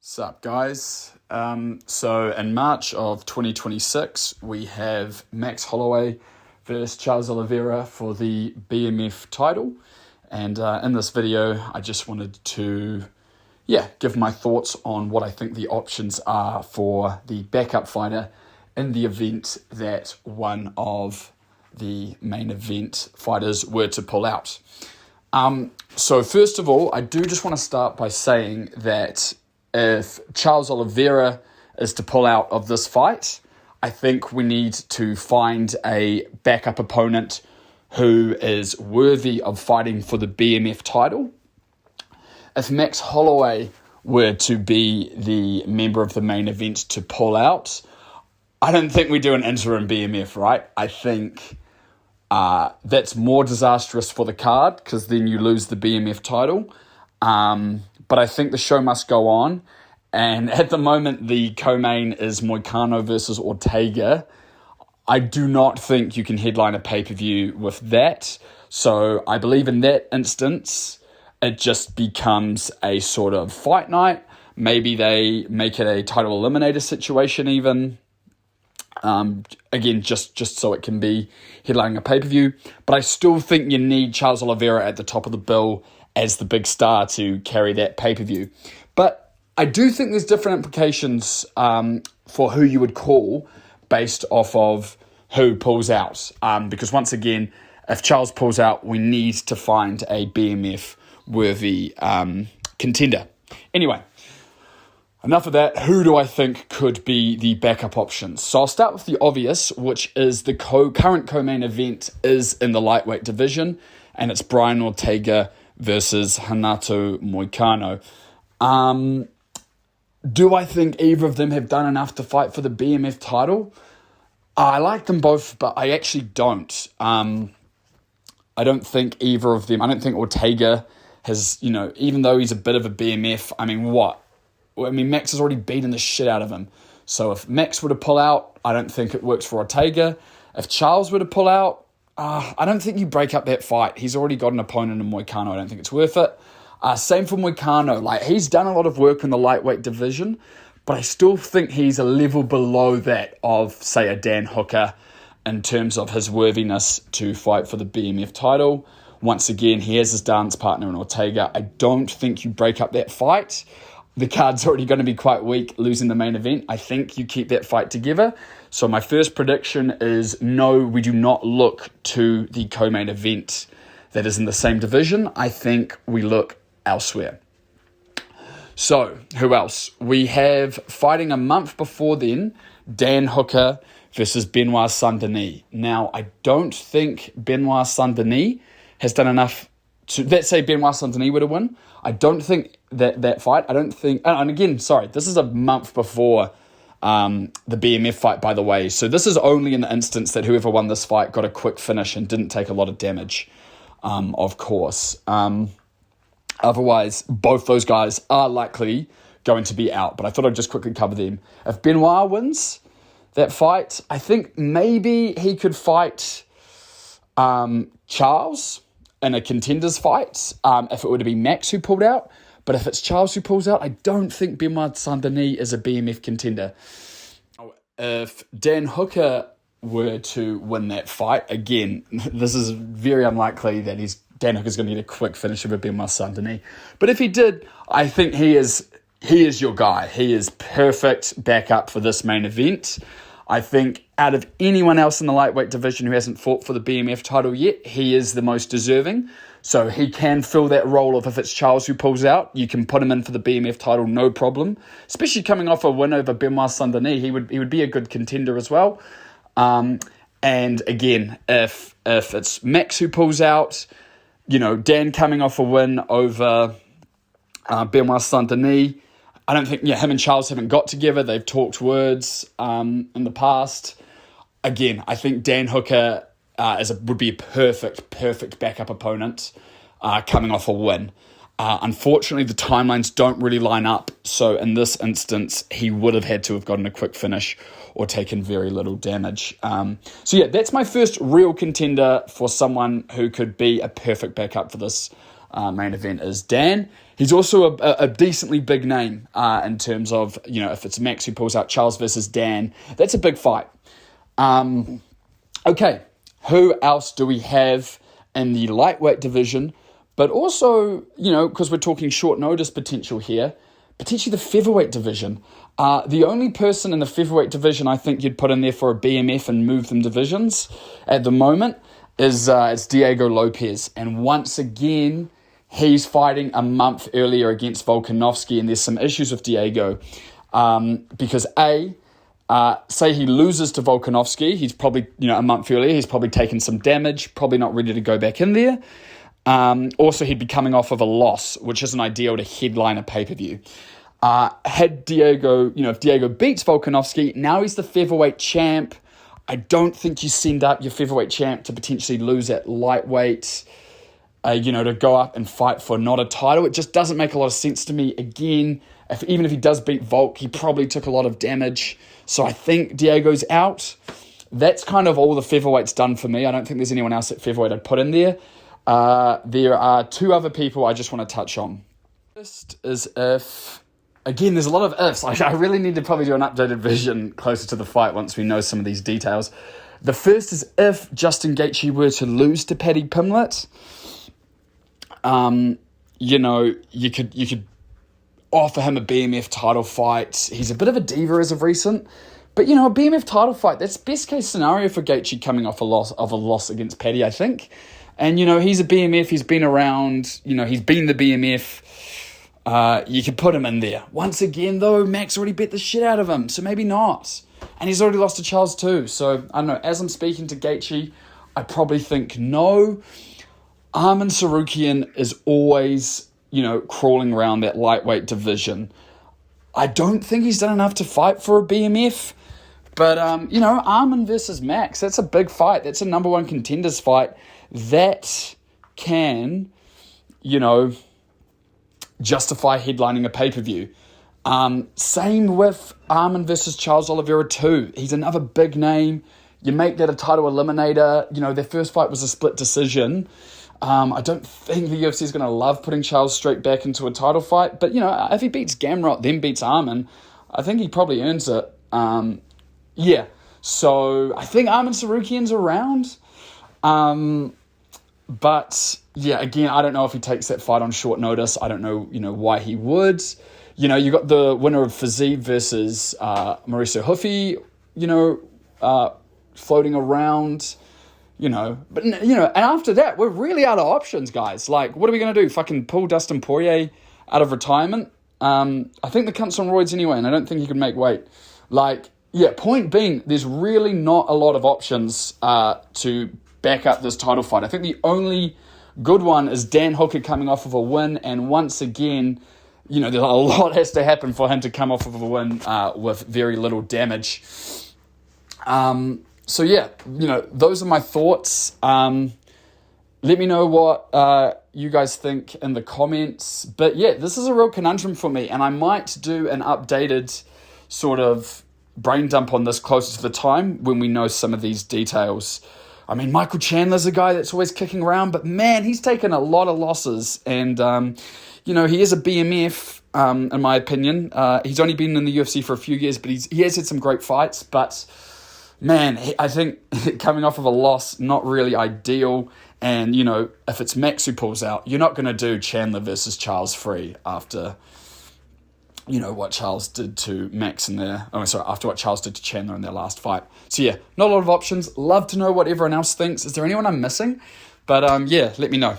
Sup guys, so in March of 2026 we have Max Holloway versus Charles Oliveira for the BMF title, and in this video I just wanted to give my thoughts on what I think the options are for the backup fighter in the event that one of the main event fighters were to pull out. So first of all, I do just want to start by saying that if Charles Oliveira is to pull out of this fight, I think we need to find a backup opponent who is worthy of fighting for the BMF title. If Max Holloway were to be the member of the main event to pull out, I don't think we do an interim BMF, right? I think that's more disastrous for the card because then you lose the BMF title. But I think the show must go on. And at the moment, the co-main is Moicano versus Ortega. I do not think you can headline a pay-per-view with that. So I believe in that instance, it just becomes a sort of fight night. Maybe they make it a title eliminator situation even. Again, just so it can be headlining a pay-per-view. But I still think you need Charles Oliveira at the top of the bill as the big star to carry that pay-per-view. But I do think there's different implications for who you would call based off of who pulls out. Because once again, if Charles pulls out, we need to find a BMF-worthy contender. Anyway, enough of that. Who do I think could be the backup options? So I'll start with the obvious, which is the current co-main event is in the lightweight division, and it's Brian Ortega versus Renato Moicano. Do I think either of them have done enough to fight for the BMF title? I like them both, but I actually don't. I don't think either of them. I don't think Ortega has, even though he's a bit of a BMF, Max has already beaten the shit out of him. So if Max were to pull out, I don't think it works for Ortega. If Charles were to pull out, I don't think you break up that fight. He's already got an opponent in Moicano. I don't think it's worth it. Same for Moicano. He's done a lot of work in the lightweight division, but I still think he's a level below that of, say, a Dan Hooker in terms of his worthiness to fight for the BMF title. Once again, he has his dance partner in Ortega. I don't think you break up that fight. The card's already going to be quite weak, losing the main event. I think you keep that fight together. So my first prediction is no, we do not look to the co-main event that is in the same division. I think we look elsewhere. So who else? We have fighting a month before then, Dan Hooker versus Benoit Saint-Denis. Now, I don't think Benoit Saint-Denis has done enough to, let's say Benoit Saint-Denis were to win. I don't think that fight, and again, sorry, this is a month before the BMF fight, by the way. So this is only in the instance that whoever won this fight got a quick finish and didn't take a lot of damage, of course. Otherwise, both those guys are likely going to be out. But I thought I'd just quickly cover them. If Benoit wins that fight, I think maybe he could fight Charles in a contenders fight, if it were to be Max who pulled out. But if it's Charles who pulls out, I don't think Benoit Saint-Denis is a BMF contender. If Dan Hooker were to win that fight, again, this is very unlikely that Dan Hooker's going to get a quick finish over Benoit Saint-Denis. But if he did, I think he is your guy. He is perfect backup for this main event. I think out of anyone else in the lightweight division who hasn't fought for the BMF title yet, he is the most deserving. So he can fill that role of if it's Charles who pulls out, you can put him in for the BMF title, no problem. Especially coming off a win over Benoit Saint-Denis, he would be a good contender as well. And again, if it's Max who pulls out, Dan coming off a win over Benoit Saint-Denis, I don't think, him and Charles haven't got together. They've talked words in the past. Again, I think Dan Hooker would be a perfect backup opponent coming off a win. Unfortunately, the timelines don't really line up. So in this instance, he would have had to have gotten a quick finish or taken very little damage. That's my first real contender for someone who could be a perfect backup for this main event is Dan. He's also a decently big name in terms of, if it's Max who pulls out Charles versus Dan, that's a big fight. Okay, who else do we have in the lightweight division? But also, because we're talking short notice potential here, potentially the featherweight division. The only person in the featherweight division I think you'd put in there for a BMF and move them divisions at the moment is it's Diego Lopez. And once again, he's fighting a month earlier against Volkanovski, and there's some issues with Diego because say he loses to Volkanovski, he's probably, a month earlier, he's probably taken some damage, probably not ready to go back in there. Also, he'd be coming off of a loss, which isn't ideal to headline a pay-per-view. Had Diego, if Diego beats Volkanovski, now he's the featherweight champ. I don't think you send up your featherweight champ to potentially lose at lightweight, to go up and fight for not a title. It just doesn't make a lot of sense to me. Again, even if he does beat Volk, he probably took a lot of damage. So I think Diego's out. That's kind of all the featherweight's done for me. I don't think there's anyone else at featherweight I'd put in there. There are two other people I just want to touch on. First is again, there's a lot of ifs. I really need to probably do an updated version closer to the fight once we know some of these details. The first is if Justin Gaethje were to lose to Paddy Pimblett, you could offer him a BMF title fight. He's a bit of a diva as of recent. But, a BMF title fight, that's best case scenario for Gaethje coming off a loss against Paddy, I think. And, he's a BMF, he's been around, he's been the BMF. You could put him in there. Once again, though, Max already bet the shit out of him, so maybe not. And he's already lost to Charles too. So, I don't know, as I'm speaking to Gaethje, I probably think no. Arman Tsarukyan is always, crawling around that lightweight division. I don't think he's done enough to fight for a BMF. But, Arman versus Max, that's a big fight. That's a number one contenders fight. That can, justify headlining a pay-per-view. Same with Arman versus Charles Oliveira too. He's another big name. You make that a title eliminator. Their first fight was a split decision. I don't think the UFC is going to love putting Charles straight back into a title fight. But, if he beats Gamrot, then beats Arman, I think he probably earns it. So I think Arman Tsarukyan's around. But, again, I don't know if he takes that fight on short notice. I don't know, why he would. You got the winner of Fiziev versus Mauricio Huffy, floating around, But, and after that, we're really out of options, guys. Like, what are we going to do? Fucking pull Dustin Poirier out of retirement? I think the cunt's on roids anyway, and I don't think he can make weight. Point being, there's really not a lot of options to back up this title fight. I think the only good one is Dan Hooker coming off of a win, and once again, there's a lot has to happen for him to come off of a win with very little damage. Those are my thoughts. Let me know what you guys think in the comments. But this is a real conundrum for me, and I might do an updated sort of brain dump on this closer to the time when we know some of these details. I mean, Michael Chandler's a guy that's always kicking around, but man, he's taken a lot of losses. And, he is a BMF, in my opinion. He's only been in the UFC for a few years, but he has had some great fights. But, man, I think coming off of a loss, not really ideal. And, if it's Max who pulls out, you're not going to do Chandler versus Charles free after, what Charles did to Max after what Charles did to Chandler in their last fight. So not a lot of options. Love to know what everyone else thinks. Is there anyone I'm missing? But let me know.